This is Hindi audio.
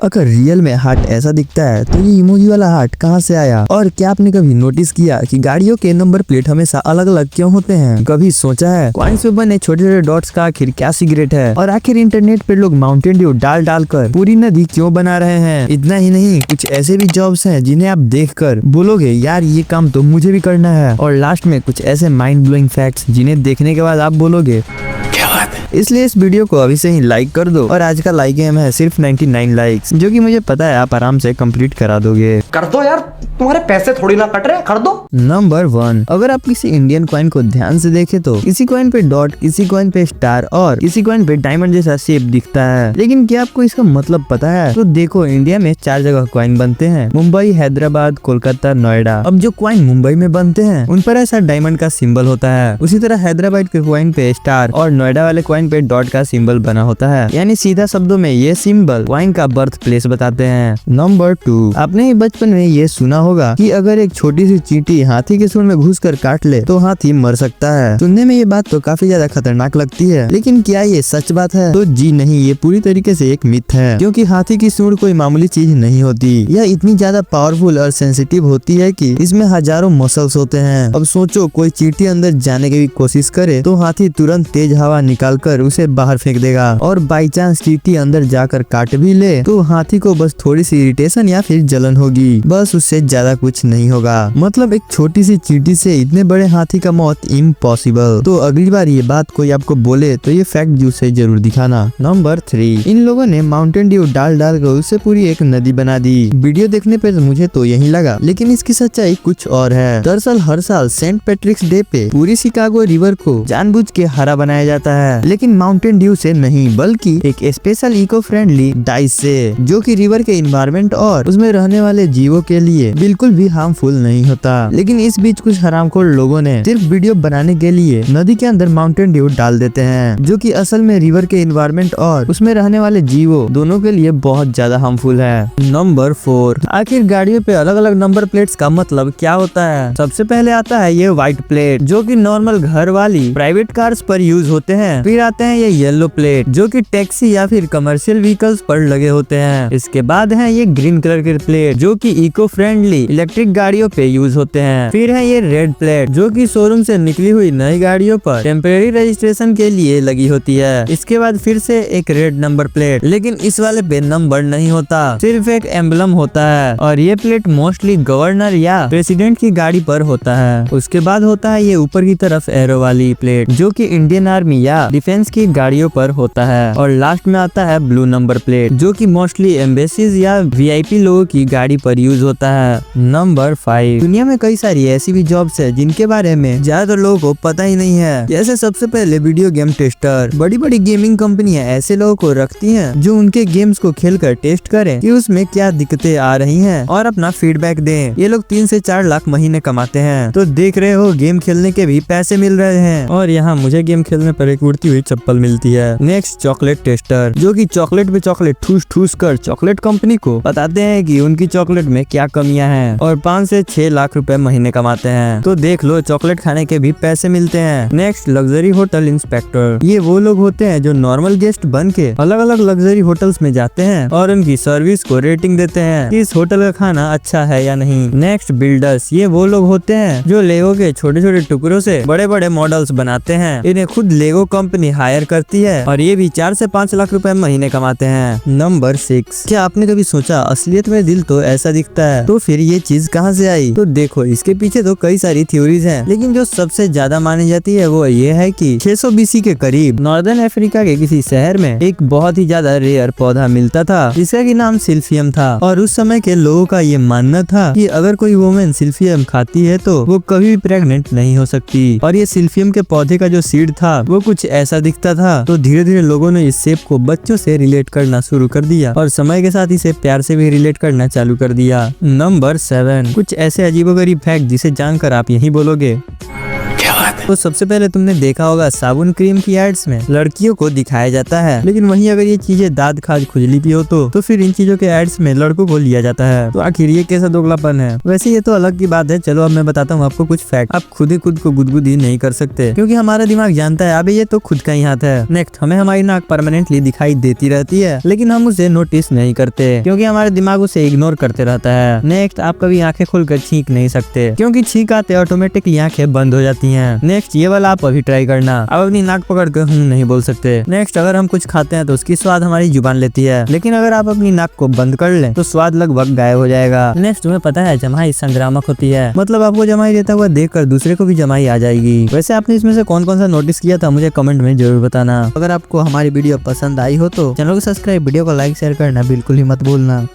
अगर रियल में हार्ट ऐसा दिखता है तो ये इमोजी वाला हार्ट कहाँ से आया? और क्या आपने कभी नोटिस किया कि गाड़ियों के नंबर प्लेट हमेशा अलग अलग क्यों होते हैं? कभी सोचा है कॉइन्स पे बने छोटे छोटे डॉट्स का आखिर क्या सीक्रेट है? और आखिर इंटरनेट पे लोग माउंटेन ड्यू डाल डाल कर पूरी नदी क्यों बना रहे हैं? इतना ही नहीं, कुछ ऐसे भी जॉब्स हैं जिन्हें आप देखकर बोलोगे यार ये काम तो मुझे भी करना है। और लास्ट में कुछ ऐसे माइंड ब्लोइंग फैक्ट्स जिन्हें देखने के बाद आप बोलोगे इसलिए इस वीडियो को अभी से ही लाइक कर दो। और आज का लाइक एम है सिर्फ 99 लाइक्स, जो कि मुझे पता है आप आराम से कंप्लीट करा दोगे। कर दो यार, तुम्हारे पैसे थोड़ी ना कट रहे, कर दो। नंबर 1, अगर आप किसी इंडियन कॉइन को ध्यान से देखें तो किसी कॉइन पे डॉट, किसी कॉइन पे स्टार और किसी कॉइन पे डायमंड जैसा शेप दिखता है। लेकिन क्या आपको इसका मतलब पता है? तो देखो, इंडिया में 4 जगह कॉइन बनते हैं, मुंबई, हैदराबाद, कोलकाता, नोएडा। अब जो कॉइन मुंबई में बनते हैं उन पर ऐसा डायमंड का सिंबल होता है। उसी तरह हैदराबाद के कॉइन पे स्टार और नोएडा वाले कॉइन पे डॉट का सिंबल बना होता है। यानी सीधा शब्दों में ये सिंबल कॉइन का बर्थ प्लेस बताते हैं। नंबर 2, आपने ही बचपन में ये सुना होगा कि अगर एक छोटी सी चींटी हाथी के सूंड में घुसकर काट ले तो हाथी मर सकता है। सुनने में ये बात तो काफी ज्यादा खतरनाक लगती है, लेकिन क्या ये सच बात है? तो जी नहीं, ये पूरी तरीके से एक मिथ है, क्योंकि हाथी की सूंड कोई मामूली चीज नहीं होती। यह इतनी ज्यादा पावरफुल और सेंसिटिव होती है कि इसमें हजारों मसल्स होते हैं। अब सोचो, कोई चींटी अंदर जाने की भी कोशिश करे तो हाथी तुरंत तेज हवा निकाल कर उसे बाहर फेंक देगा। और बाई चांस चींटी अंदर जाकर काट भी ले तो हाथी को बस थोड़ी सी इरिटेशन या फिर जलन होगी, बस उससे ज्यादा कुछ नहीं होगा। मतलब एक छोटी सी चींटी से इतने बड़े हाथी का मौत इम्पॉसिबल। तो अगली बार ये बात कोई आपको बोले तो ये फैक्ट ड्यू से जरूर दिखाना। नंबर 3, इन लोगों ने माउंटेन ड्यू डाल डाल कर उससे पूरी एक नदी बना दी। वीडियो देखने पे मुझे तो यही लगा, लेकिन इसकी सच्चाई कुछ और है। दरअसल हर साल सेंट पैट्रिक्स डे पे पूरी शिकागो रिवर को जानबूझ के हरा बनाया जाता है, लेकिन माउंटेन ड्यू से नहीं, बल्कि एक स्पेशल इको फ्रेंडली डाइस से, जो कि रिवर के इन्वायरमेंट और उसमें रहने वाले जीवों के लिए बिल्कुल भी हार्मफुल नहीं होता। लेकिन इस बीच कुछ हरामखोर लोगों ने सिर्फ वीडियो बनाने के लिए नदी के अंदर माउंटेन ड्यू डाल देते हैं, जो कि असल में रिवर के इन्वायरमेंट और उसमें रहने वाले जीवों दोनों के लिए बहुत ज्यादा हार्मफुल है। नंबर 4, आखिर गाड़ियों पे अलग अलग नंबर प्लेट्स का मतलब क्या होता है? सबसे पहले आता है ये व्हाइट प्लेट, जो कि नॉर्मल घर वाली प्राइवेट कार्स पर यूज होते हैं। फिर आते हैं ये येलो प्लेट, जो कि टैक्सी या फिर कमर्शियल व्हीकल्स पर लगे होते हैं। इसके बाद है ये ग्रीन कलर के प्लेट, जो कि इको फ्रेंडली इलेक्ट्रिक गाड़ियों पे यूज होते हैं। फिर है ये रेड प्लेट, जो कि शोरूम से निकली हुई नई गाड़ियों पर टेम्परेरी रजिस्ट्रेशन के लिए लगी होती है। इसके बाद फिर से एक रेड नंबर प्लेट, लेकिन इस वाले पे नंबर नहीं होता, सिर्फ एक एम्बलम होता है। और ये प्लेट मोस्टली गवर्नर या प्रेसिडेंट की गाड़ी पर होता है। उसके बाद होता है ये ऊपर की तरफ एरो वाली प्लेट, जो कि इंडियन आर्मी या डिफेंस की गाड़ियों पर होता है। और लास्ट में आता है ब्लू नंबर प्लेट, जो कि मोस्टली एम्बेसीज या वीआईपी लोगों की गाड़ी पर यूज होता है। नंबर 5, दुनिया में कई सारी ऐसी भी जॉब्स है जिनके बारे में ज्यादातर लोगों को पता ही नहीं है। जैसे सबसे पहले वीडियो गेम टेस्टर। बड़ी बड़ी गेमिंग कंपनियां ऐसे लोगों को रखती हैं जो उनके गेम्स को खेलकर टेस्ट करें कि उसमें क्या दिक्कतें आ रही हैं और अपना फीडबैक दें। ये लोग 3 से 4 लाख महीने कमाते हैं। तो देख रहे हो, गेम खेलने के भी पैसे मिल रहे हैं। और यहाँ मुझे गेम खेलने पर एक उड़ती हुई चप्पल मिलती है। नेक्स्ट चॉकलेट टेस्टर, जो कि चॉकलेट पे चॉकलेट ठूस ठूस कर चॉकलेट कंपनी को बताते हैं कि उनकी चॉकलेट में क्या कमियां हैं, और 5 से 6 लाख रुपए महीने कमाते हैं। तो देख लो, चॉकलेट खाने के भी पैसे मिलते हैं। नेक्स्ट लग्जरी होटल इंस्पेक्टर, ये वो लोग होते हैं जो नॉर्मल गेस्ट बन के अलग अलग लग्जरी होटल्स में जाते हैं और उनकी सर्विस को रेटिंग देते हैं कि इस होटल का खाना अच्छा है या नहीं। नेक्स्ट बिल्डर्स, ये वो लोग होते हैं जो लेगो के छोटे छोटे टुकड़ों से बड़े बड़े मॉडल्स बनाते हैं। इन्हें खुद लेगो कंपनी हायर करती है और ये भी 4 से 5 लाख रुपए महीने कमाते हैं। नंबर 6, क्या आपने कभी सोचा असलियत में दिल तो ऐसा दिखता है, तो फिर ये चीज कहाँ से आई? तो देखो, इसके पीछे तो कई सारी थ्योरीज हैं, लेकिन जो सबसे ज्यादा मानी जाती है वो ये है कि 600 BC के करीब नॉर्दर्न अफ्रीका के किसी शहर में एक बहुत ही ज्यादा रेयर पौधा मिलता था, जिसका की नाम सिल्फियम था। और उस समय के लोगों का ये मानना था कि अगर कोई वुमेन सिल्फियम खाती है तो वो कभी भी प्रेग्नेंट नहीं हो सकती। और ये सिल्फियम के पौधे का जो सीड था वो कुछ ऐसा दिखता था। तो धीरे धीरे लोगों ने इस सेब को बच्चों से रिलेट करना शुरू कर दिया और समय के साथ इसे प्यार से भी रिलेट करना चालू कर दिया। नंबर 7, कुछ ऐसे अजीबोगरीब फैक्ट जिसे जानकर आप यही बोलोगे क्या बात है। तो सबसे पहले तुमने देखा होगा साबुन क्रीम की एड्स में लड़कियों को दिखाया जाता है, लेकिन वहीं अगर ये चीजें दांत खाज खुजली भी हो तो फिर इन चीजों के एड्स में लड़कों को लिया जाता है। तो आखिर ये कैसा दोगलापन है? वैसे ये तो अलग की बात है। चलो अब मैं बताता हूँ आपको कुछ फैक्ट। आप खुद ही खुद को गुदगुदी नहीं कर सकते, क्योंकि हमारा दिमाग जानता है अबे ये तो खुद का ही हाथ है। नेक्स्ट, हमें हमारी नाक परमानेंटली दिखाई देती रहती है, लेकिन हम उसे नोटिस नहीं करते, क्योंकि हमारा दिमाग उसे इग्नोर करते रहता है। नेक्स्ट, आप कभी आंखें खोलकर छींक नहीं सकते, क्योंकि छींक आते ऑटोमेटिकली आंखें बंद हो जाती हैं। नेक्स्ट, ये वाला आप अभी ट्राई करना। आप अपनी नाक पकड़ कर नहीं बोल सकते। नेक्स्ट, अगर हम कुछ खाते हैं तो उसकी स्वाद हमारी जुबान लेती है, लेकिन अगर आप अपनी नाक को बंद कर लें तो स्वाद लगभग गायब हो जाएगा। नेक्स्ट, तुम्हें पता है जमाई संक्रामक होती है, मतलब आपको जमाई देता हुआ देखकर दूसरे को भी जमाई आ जाएगी। वैसे आपने इसमें से कौन कौन सा नोटिस किया था मुझे कमेंट में जरूर बताना। अगर आपको हमारी वीडियो पसंद आई हो तो चैनल को सब्सक्राइब, वीडियो को लाइक शेयर करना बिल्कुल ही मत भूलना।